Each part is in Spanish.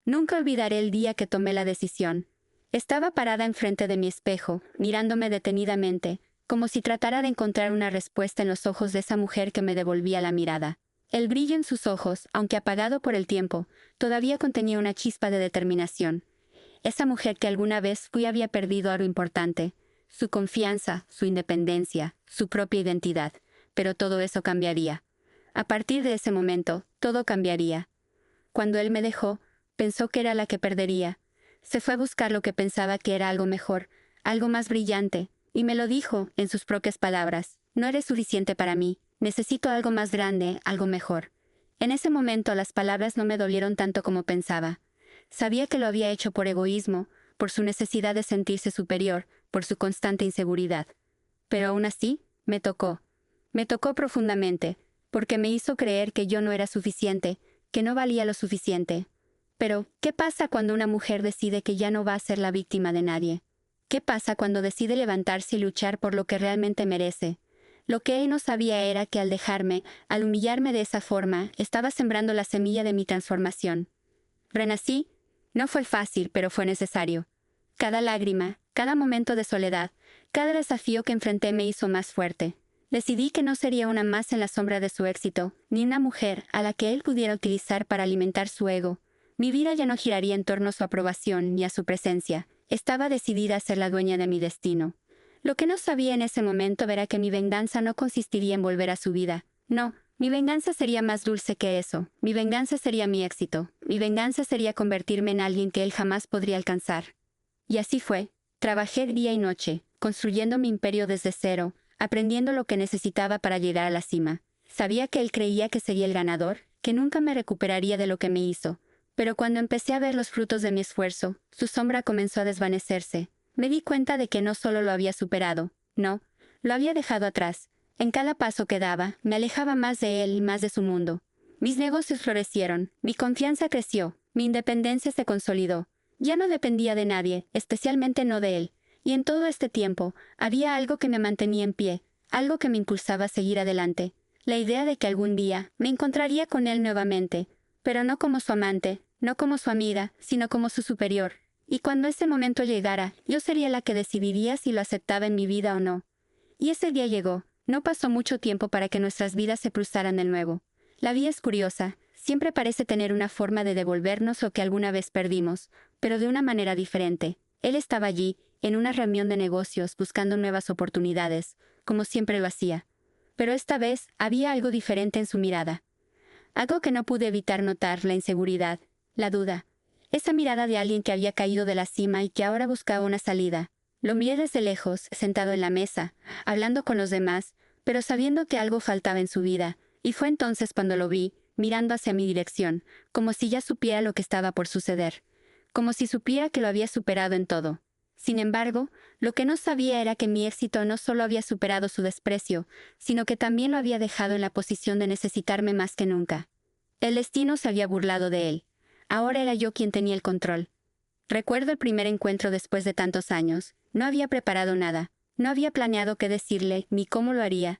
Nunca olvidaré el día que tomé la decisión. Estaba parada enfrente de mi espejo, mirándome detenidamente, como si tratara de encontrar una respuesta en los ojos de esa mujer que me devolvía la mirada. El brillo en sus ojos, aunque apagado por el tiempo, todavía contenía una chispa de determinación. Esa mujer que alguna vez fui había perdido algo importante: su confianza, su independencia, su propia identidad. Pero todo eso cambiaría. A partir de ese momento, todo cambiaría. Cuando él me dejó, pensó que era la que perdería. Se fue a buscar lo que pensaba que era algo mejor, algo más brillante, y me lo dijo, en sus propias palabras: no eres suficiente para mí, necesito algo más grande, algo mejor. En ese momento las palabras no me dolieron tanto como pensaba. Sabía que lo había hecho por egoísmo, por su necesidad de sentirse superior, por su constante inseguridad. Pero aún así, me tocó. Me tocó profundamente, porque me hizo creer que yo no era suficiente, que no valía lo suficiente. Pero, ¿qué pasa cuando una mujer decide que ya no va a ser la víctima de nadie? ¿Qué pasa cuando decide levantarse y luchar por lo que realmente merece? Lo que él no sabía era que al dejarme, al humillarme de esa forma, estaba sembrando la semilla de mi transformación. Renací. No fue fácil, pero fue necesario. Cada lágrima, cada momento de soledad, cada desafío que enfrenté me hizo más fuerte. Decidí que no sería una más en la sombra de su éxito, ni una mujer a la que él pudiera utilizar para alimentar su ego. Mi vida ya no giraría en torno a su aprobación ni a su presencia. Estaba decidida a ser la dueña de mi destino. Lo que no sabía en ese momento era que mi venganza no consistiría en volver a su vida. No, mi venganza sería más dulce que eso. Mi venganza sería mi éxito. Mi venganza sería convertirme en alguien que él jamás podría alcanzar. Y así fue. Trabajé día y noche, construyendo mi imperio desde cero, aprendiendo lo que necesitaba para llegar a la cima. Sabía que él creía que sería el ganador, que nunca me recuperaría de lo que me hizo. Pero cuando empecé a ver los frutos de mi esfuerzo, su sombra comenzó a desvanecerse. Me di cuenta de que no solo lo había superado, no, lo había dejado atrás. En cada paso que daba, me alejaba más de él y más de su mundo. Mis negocios florecieron, mi confianza creció, mi independencia se consolidó. Ya no dependía de nadie, especialmente no de él. Y en todo este tiempo, había algo que me mantenía en pie, algo que me impulsaba a seguir adelante. La idea de que algún día me encontraría con él nuevamente, pero no como su amante, no como su amiga, sino como su superior. Y cuando ese momento llegara, yo sería la que decidiría si lo aceptaba en mi vida o no. Y ese día llegó. No pasó mucho tiempo para que nuestras vidas se cruzaran de nuevo. La vida es curiosa, siempre parece tener una forma de devolvernos lo que alguna vez perdimos, pero de una manera diferente. Él estaba allí, en una reunión de negocios, buscando nuevas oportunidades, como siempre lo hacía. Pero esta vez había algo diferente en su mirada. Algo que no pude evitar notar: la inseguridad, la duda. Esa mirada de alguien que había caído de la cima y que ahora buscaba una salida. Lo miré desde lejos, sentado en la mesa, hablando con los demás, pero sabiendo que algo faltaba en su vida, y fue entonces cuando lo vi, mirando hacia mi dirección, como si ya supiera lo que estaba por suceder, como si supiera que lo había superado en todo. Sin embargo, lo que no sabía era que mi éxito no solo había superado su desprecio, sino que también lo había dejado en la posición de necesitarme más que nunca. El destino se había burlado de él. Ahora era yo quien tenía el control. Recuerdo el primer encuentro después de tantos años. No había preparado nada. No había planeado qué decirle, ni cómo lo haría.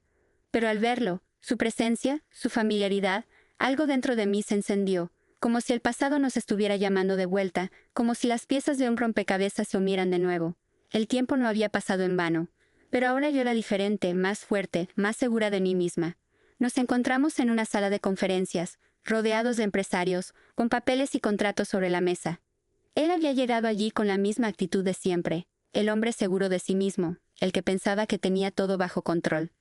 Pero al verlo, su presencia, su familiaridad, algo dentro de mí se encendió, como si el pasado nos estuviera llamando de vuelta, como si las piezas de un rompecabezas se unieran de nuevo. El tiempo no había pasado en vano. Pero ahora yo era diferente, más fuerte, más segura de mí misma. Nos encontramos en una sala de conferencias, rodeados de empresarios, con papeles y contratos sobre la mesa. Él había llegado allí con la misma actitud de siempre, el hombre seguro de sí mismo, el que pensaba que tenía todo bajo control.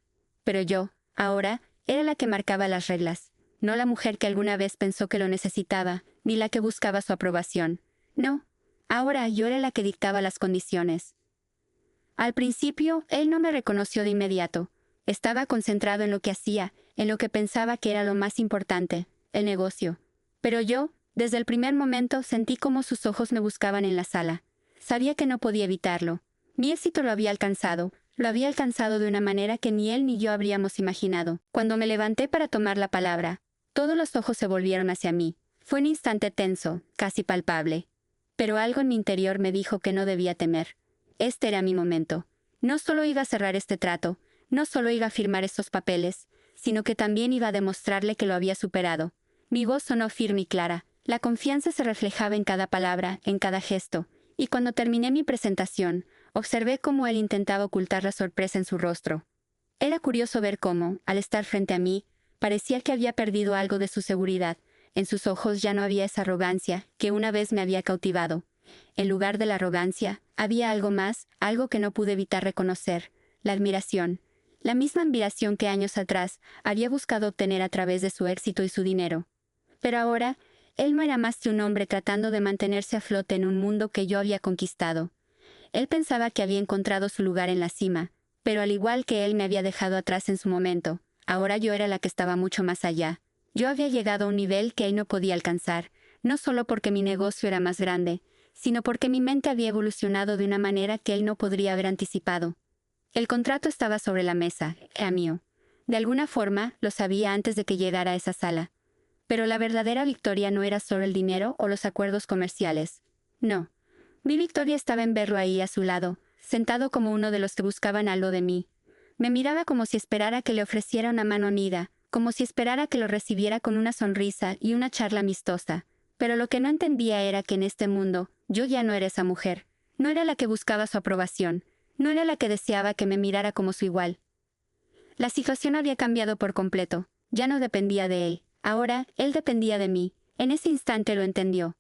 Pero yo, ahora, era la que marcaba las reglas, no la mujer que alguna vez pensó que lo necesitaba, ni la que buscaba su aprobación. No, ahora yo era la que dictaba las condiciones. Al principio, él no me reconoció de inmediato. Estaba concentrado en lo que hacía, en lo que pensaba que era lo más importante, el negocio. Pero yo, desde el primer momento, sentí cómo sus ojos me buscaban en la sala. Sabía que no podía evitarlo. Mi éxito lo había alcanzado de una manera que ni él ni yo habríamos imaginado. Cuando me levanté para tomar la palabra, todos los ojos se volvieron hacia mí. Fue un instante tenso, casi palpable. Pero algo en mi interior me dijo que no debía temer. Este era mi momento. No solo iba a cerrar este trato, no solo iba a firmar estos papeles, sino que también iba a demostrarle que lo había superado. Mi voz sonó firme y clara. La confianza se reflejaba en cada palabra, en cada gesto, y cuando terminé mi presentación, observé cómo él intentaba ocultar la sorpresa en su rostro. Era curioso ver cómo, al estar frente a mí, parecía que había perdido algo de su seguridad. En sus ojos ya no había esa arrogancia que una vez me había cautivado. En lugar de la arrogancia, había algo más, algo que no pude evitar reconocer: la admiración. La misma admiración que años atrás había buscado obtener a través de su éxito y su dinero. Pero ahora, él no era más que un hombre tratando de mantenerse a flote en un mundo que yo había conquistado. Él pensaba que había encontrado su lugar en la cima, pero al igual que él me había dejado atrás en su momento, ahora yo era la que estaba mucho más allá. Yo había llegado a un nivel que él no podía alcanzar, no solo porque mi negocio era más grande, sino porque mi mente había evolucionado de una manera que él no podría haber anticipado. El contrato estaba sobre la mesa, era mío. De alguna forma, lo sabía antes de que llegara a esa sala. Pero la verdadera victoria no era solo el dinero o los acuerdos comerciales. No. Mi victoria estaba en verlo ahí a su lado, sentado como uno de los que buscaban algo de mí. Me miraba como si esperara que le ofreciera una mano amiga, como si esperara que lo recibiera con una sonrisa y una charla amistosa. Pero lo que no entendía era que en este mundo, yo ya no era esa mujer. No era la que buscaba su aprobación. No era la que deseaba que me mirara como su igual. La situación había cambiado por completo. Ya no dependía de él. Ahora, él dependía de mí. En ese instante lo entendió.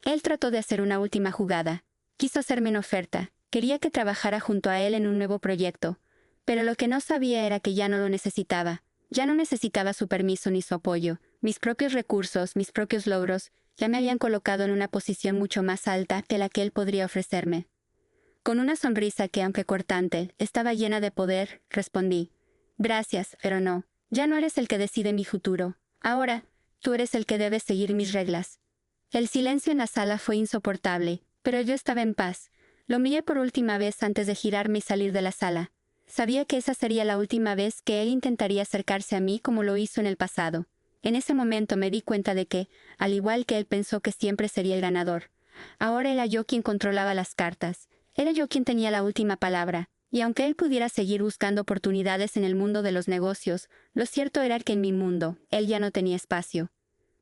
Él trató de hacer una última jugada. Quiso hacerme una oferta. Quería que trabajara junto a él en un nuevo proyecto. Pero lo que no sabía era que ya no lo necesitaba. Ya no necesitaba su permiso ni su apoyo. Mis propios recursos, mis propios logros, ya me habían colocado en una posición mucho más alta que la que él podría ofrecerme. Con una sonrisa que, aunque cortante, estaba llena de poder, respondí: «Gracias, pero no. Ya no eres el que decide mi futuro. Ahora, tú eres el que debes seguir mis reglas». El silencio en la sala fue insoportable, pero yo estaba en paz. Lo miré por última vez antes de girarme y salir de la sala. Sabía que esa sería la última vez que él intentaría acercarse a mí como lo hizo en el pasado. En ese momento me di cuenta de que, al igual que él pensó que siempre sería el ganador, ahora era yo quien controlaba las cartas. Era yo quien tenía la última palabra, y aunque él pudiera seguir buscando oportunidades en el mundo de los negocios, lo cierto era que en mi mundo, él ya no tenía espacio.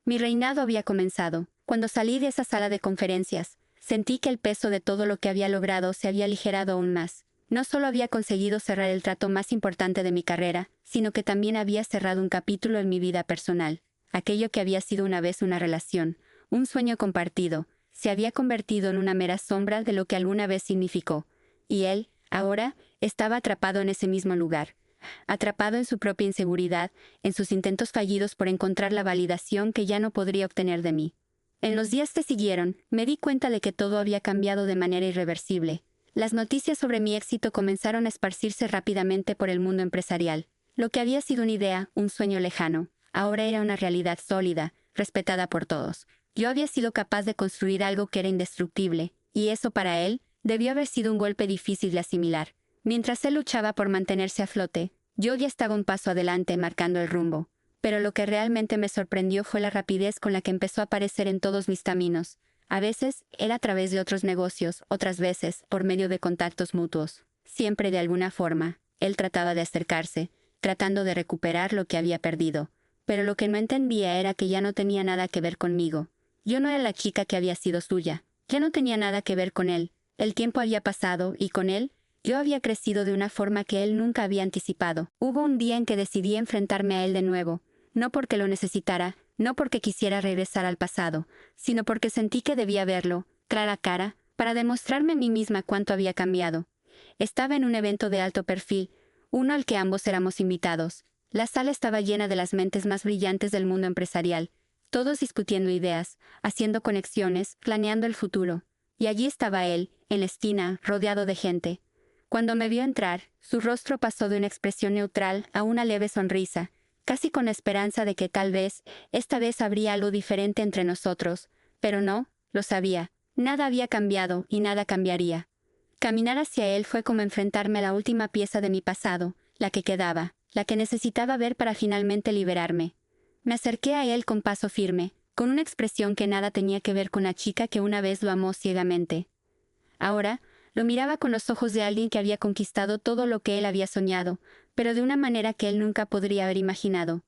Mi reinado había comenzado. Cuando salí de esa sala de conferencias, sentí que el peso de todo lo que había logrado se había aligerado aún más. No solo había conseguido cerrar el trato más importante de mi carrera, sino que también había cerrado un capítulo en mi vida personal. Aquello que había sido una vez una relación, un sueño compartido, se había convertido en una mera sombra de lo que alguna vez significó. Y él, ahora, estaba atrapado en ese mismo lugar. Atrapado en su propia inseguridad, en sus intentos fallidos por encontrar la validación que ya no podría obtener de mí. En los días que siguieron, me di cuenta de que todo había cambiado de manera irreversible. Las noticias sobre mi éxito comenzaron a esparcirse rápidamente por el mundo empresarial. Lo que había sido una idea, un sueño lejano, ahora era una realidad sólida, respetada por todos. Yo había sido capaz de construir algo que era indestructible, y eso para él debió haber sido un golpe difícil de asimilar. Mientras él luchaba por mantenerse a flote, yo ya estaba un paso adelante marcando el rumbo. Pero lo que realmente me sorprendió fue la rapidez con la que empezó a aparecer en todos mis caminos. A veces era a través de otros negocios, otras veces por medio de contactos mutuos. Siempre de alguna forma, él trataba de acercarse, tratando de recuperar lo que había perdido. Pero lo que no entendía era que ya no tenía nada que ver conmigo. Yo no era la chica que había sido suya. Ya no tenía nada que ver con él. El tiempo había pasado y con él, yo había crecido de una forma que él nunca había anticipado. Hubo un día en que decidí enfrentarme a él de nuevo. No porque lo necesitara, no porque quisiera regresar al pasado, sino porque sentí que debía verlo, cara a cara, para demostrarme a mí misma cuánto había cambiado. Estaba en un evento de alto perfil, uno al que ambos éramos invitados. La sala estaba llena de las mentes más brillantes del mundo empresarial, todos discutiendo ideas, haciendo conexiones, planeando el futuro. Y allí estaba él, en la esquina, rodeado de gente. Cuando me vio entrar, su rostro pasó de una expresión neutral a una leve sonrisa, casi con la esperanza de que tal vez, esta vez habría algo diferente entre nosotros. Pero no, lo sabía. Nada había cambiado y nada cambiaría. Caminar hacia él fue como enfrentarme a la última pieza de mi pasado, la que quedaba, la que necesitaba ver para finalmente liberarme. Me acerqué a él con paso firme, con una expresión que nada tenía que ver con la chica que una vez lo amó ciegamente. Ahora, lo miraba con los ojos de alguien que había conquistado todo lo que él había soñado, pero de una manera que él nunca podría haber imaginado.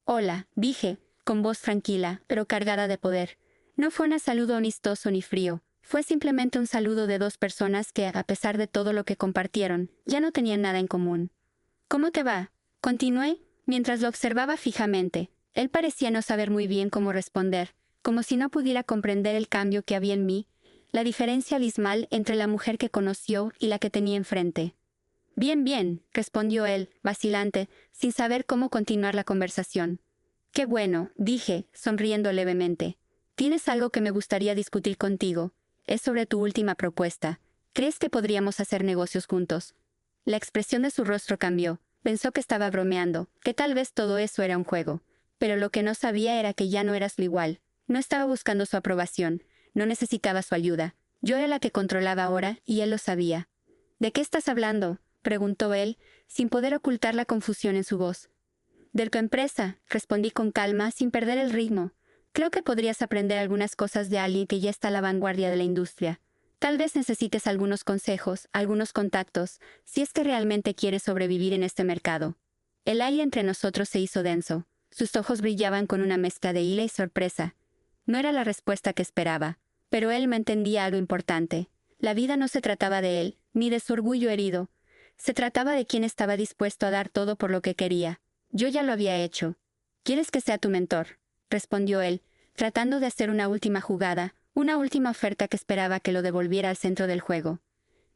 «Hola», dije, con voz tranquila, pero cargada de poder. No fue un saludo amistoso ni frío. Fue simplemente un saludo de dos personas que, a pesar de todo lo que compartieron, ya no tenían nada en común. «¿Cómo te va?», continué, mientras lo observaba fijamente. Él parecía no saber muy bien cómo responder, como si no pudiera comprender el cambio que había en mí, la diferencia abismal entre la mujer que conoció y la que tenía enfrente. «Bien, bien», respondió él, vacilante, sin saber cómo continuar la conversación. «Qué bueno», dije, sonriendo levemente. «Tienes algo que me gustaría discutir contigo. Es sobre tu última propuesta. ¿Crees que podríamos hacer negocios juntos?». La expresión de su rostro cambió. Pensó que estaba bromeando, que tal vez todo eso era un juego. Pero lo que no sabía era que ya no eras lo igual. No estaba buscando su aprobación. No necesitaba su ayuda. Yo era la que controlaba ahora, y él lo sabía. «¿De qué estás hablando?», preguntó él, sin poder ocultar la confusión en su voz. «De tu empresa», respondí con calma, sin perder el ritmo. «Creo que podrías aprender algunas cosas de alguien que ya está a la vanguardia de la industria. Tal vez necesites algunos consejos, algunos contactos, si es que realmente quieres sobrevivir en este mercado». El aire entre nosotros se hizo denso. Sus ojos brillaban con una mezcla de ira y sorpresa. No era la respuesta que esperaba, pero él me entendía algo importante. La vida no se trataba de él, ni de su orgullo herido. Se trataba de quién estaba dispuesto a dar todo por lo que quería. Yo ya lo había hecho. «¿Quieres que sea tu mentor?», respondió él, tratando de hacer una última jugada, una última oferta que esperaba que lo devolviera al centro del juego.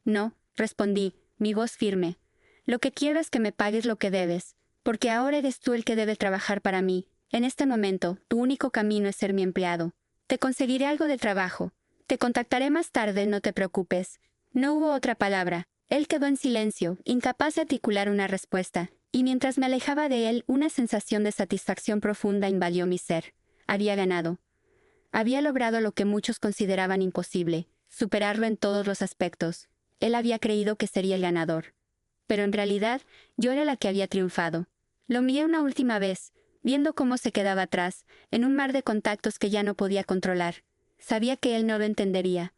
«No», respondí, mi voz firme. «Lo que quiero es que me pagues lo que debes, porque ahora eres tú el que debe trabajar para mí. En este momento, tu único camino es ser mi empleado. Te conseguiré algo de trabajo. Te contactaré más tarde, no te preocupes». No hubo otra palabra. Él quedó en silencio, incapaz de articular una respuesta, y mientras me alejaba de él, una sensación de satisfacción profunda invadió mi ser. Había ganado. Había logrado lo que muchos consideraban imposible, superarlo en todos los aspectos. Él había creído que sería el ganador. Pero en realidad, yo era la que había triunfado. Lo miré una última vez, viendo cómo se quedaba atrás, en un mar de contactos que ya no podía controlar. Sabía que él no lo entendería.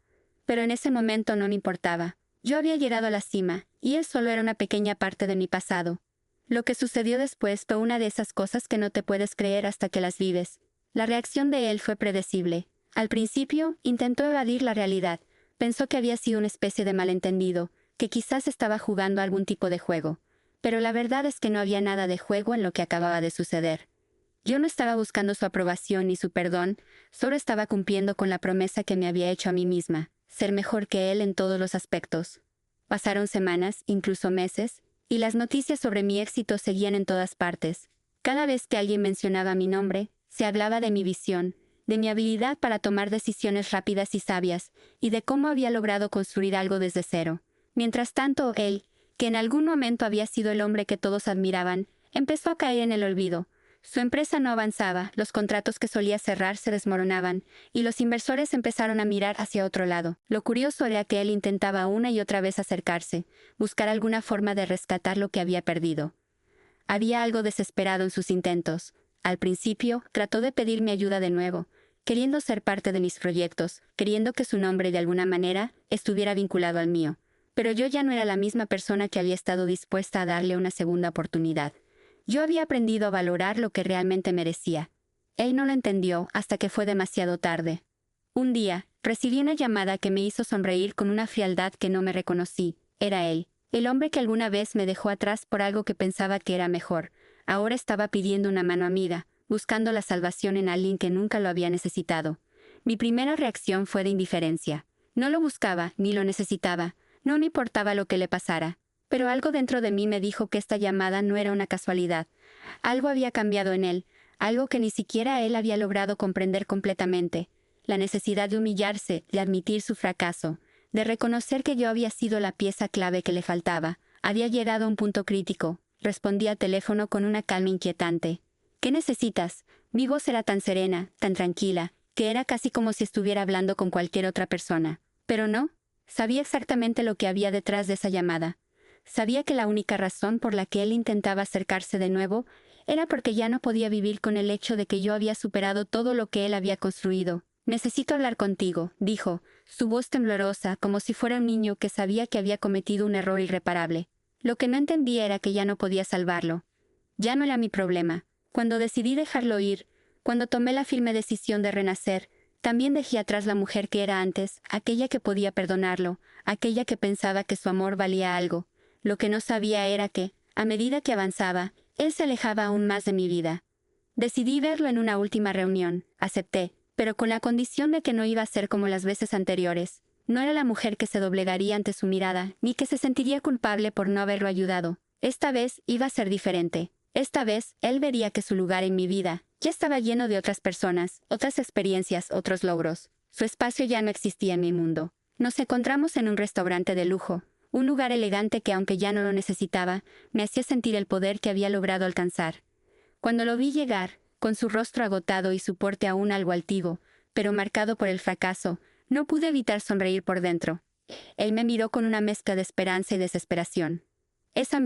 Pero en ese momento no me importaba. Yo había llegado a la cima, y él solo era una pequeña parte de mi pasado. Lo que sucedió después fue una de esas cosas que no te puedes creer hasta que las vives. La reacción de él fue predecible. Al principio, intentó evadir la realidad. Pensó que había sido una especie de malentendido, que quizás estaba jugando algún tipo de juego. Pero la verdad es que no había nada de juego en lo que acababa de suceder. Yo no estaba buscando su aprobación ni su perdón, solo estaba cumpliendo con la promesa que me había hecho a mí misma, ser mejor que él en todos los aspectos. Pasaron semanas, incluso meses, y las noticias sobre mi éxito seguían en todas partes. Cada vez que alguien mencionaba mi nombre, se hablaba de mi visión, de mi habilidad para tomar decisiones rápidas y sabias, y de cómo había logrado construir algo desde cero. Mientras tanto, él, que en algún momento había sido el hombre que todos admiraban, empezó a caer en el olvido. Su empresa no avanzaba, los contratos que solía cerrar se desmoronaban, y los inversores empezaron a mirar hacia otro lado. Lo curioso era que él intentaba una y otra vez acercarse, buscar alguna forma de rescatar lo que había perdido. Había algo desesperado en sus intentos. Al principio, trató de pedirme ayuda de nuevo, queriendo ser parte de mis proyectos, queriendo que su nombre de alguna manera estuviera vinculado al mío. Pero yo ya no era la misma persona que había estado dispuesta a darle una segunda oportunidad. Yo había aprendido a valorar lo que realmente merecía. Él no lo entendió hasta que fue demasiado tarde. Un día, recibí una llamada que me hizo sonreír con una frialdad que no me reconocí. Era él, el hombre que alguna vez me dejó atrás por algo que pensaba que era mejor. Ahora estaba pidiendo una mano amiga, buscando la salvación en alguien que nunca lo había necesitado. Mi primera reacción fue de indiferencia. No lo buscaba, ni lo necesitaba. No me importaba lo que le pasara. Pero algo dentro de mí me dijo que esta llamada no era una casualidad. Algo había cambiado en él, algo que ni siquiera él había logrado comprender completamente. La necesidad de humillarse, de admitir su fracaso, de reconocer que yo había sido la pieza clave que le faltaba, había llegado a un punto crítico. Respondí al teléfono con una calma inquietante. «¿Qué necesitas?». Mi voz era tan serena, tan tranquila, que era casi como si estuviera hablando con cualquier otra persona. Pero no. Sabía exactamente lo que había detrás de esa llamada. Sabía que la única razón por la que él intentaba acercarse de nuevo era porque ya no podía vivir con el hecho de que yo había superado todo lo que él había construido. «Necesito hablar contigo», dijo, su voz temblorosa, como si fuera un niño que sabía que había cometido un error irreparable. Lo que no entendía era que ya no podía salvarlo. Ya no era mi problema. Cuando decidí dejarlo ir, Cuando tomé la firme decisión de renacer, también dejé atrás la mujer que era antes, aquella que podía perdonarlo, aquella que pensaba que su amor valía algo. Lo que no sabía era que, a medida que avanzaba, él se alejaba aún más de mi vida. Decidí verlo en una última reunión, acepté, pero con la condición de que no iba a ser como las veces anteriores. No era la mujer que se doblegaría ante su mirada, ni que se sentiría culpable por no haberlo ayudado. Esta vez iba a ser diferente. Esta vez, él vería que su lugar en mi vida ya estaba lleno de otras personas, otras experiencias, otros logros. Su espacio ya no existía en mi mundo. Nos encontramos en un restaurante de lujo, un lugar elegante que, aunque ya no lo necesitaba, me hacía sentir el poder que había logrado alcanzar. Cuando lo vi llegar, con su rostro agotado y su porte aún algo altivo, pero marcado por el fracaso, no pude evitar sonreír por dentro. Él me miró con una mezcla de esperanza y desesperación. Esa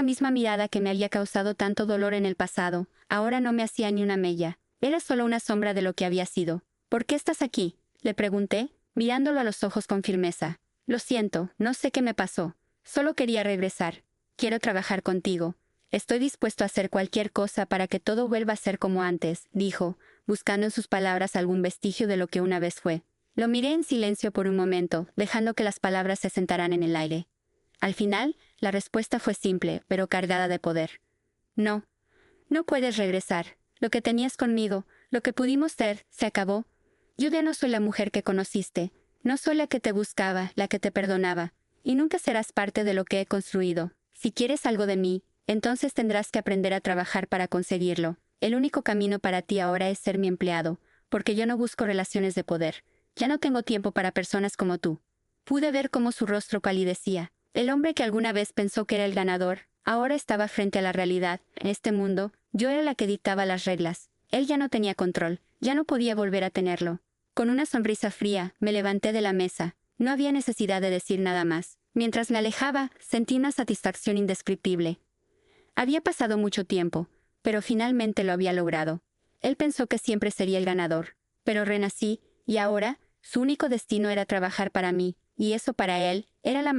misma mirada que me había causado tanto dolor en el pasado, ahora no me hacía ni una mella. Era solo una sombra de lo que había sido. ¿Por qué estás aquí?, le pregunté, mirándolo a los ojos con firmeza. Lo siento, no sé qué me pasó. Solo quería regresar. Quiero trabajar contigo. Estoy dispuesto a hacer cualquier cosa para que todo vuelva a ser como antes, dijo, buscando en sus palabras algún vestigio de lo que una vez fue. Lo miré en silencio por un momento, dejando que las palabras se sentaran en el aire. Al final, la respuesta fue simple, pero cargada de poder. No. No puedes regresar. Lo que tenías conmigo, lo que pudimos ser, se acabó. Yo ya no soy la mujer que conociste. No soy la que te buscaba, la que te perdonaba. Y nunca serás parte de lo que he construido. Si quieres algo de mí, entonces tendrás que aprender a trabajar para conseguirlo. El único camino para ti ahora es ser mi empleado, porque yo no busco relaciones de poder. Ya no tengo tiempo para personas como tú. Pude ver cómo su rostro palidecía. El hombre que alguna vez pensó que era el ganador, ahora estaba frente a la realidad. En este mundo, yo era la que dictaba las reglas. Él ya no tenía control, ya no podía volver a tenerlo. Con una sonrisa fría, me levanté de la mesa. No había necesidad de decir nada más. Mientras me alejaba, sentí una satisfacción indescriptible. Había pasado mucho tiempo, pero finalmente lo había logrado. Él pensó que siempre sería el ganador, pero renací, y ahora, su único destino era trabajar para mí, y eso para él, era la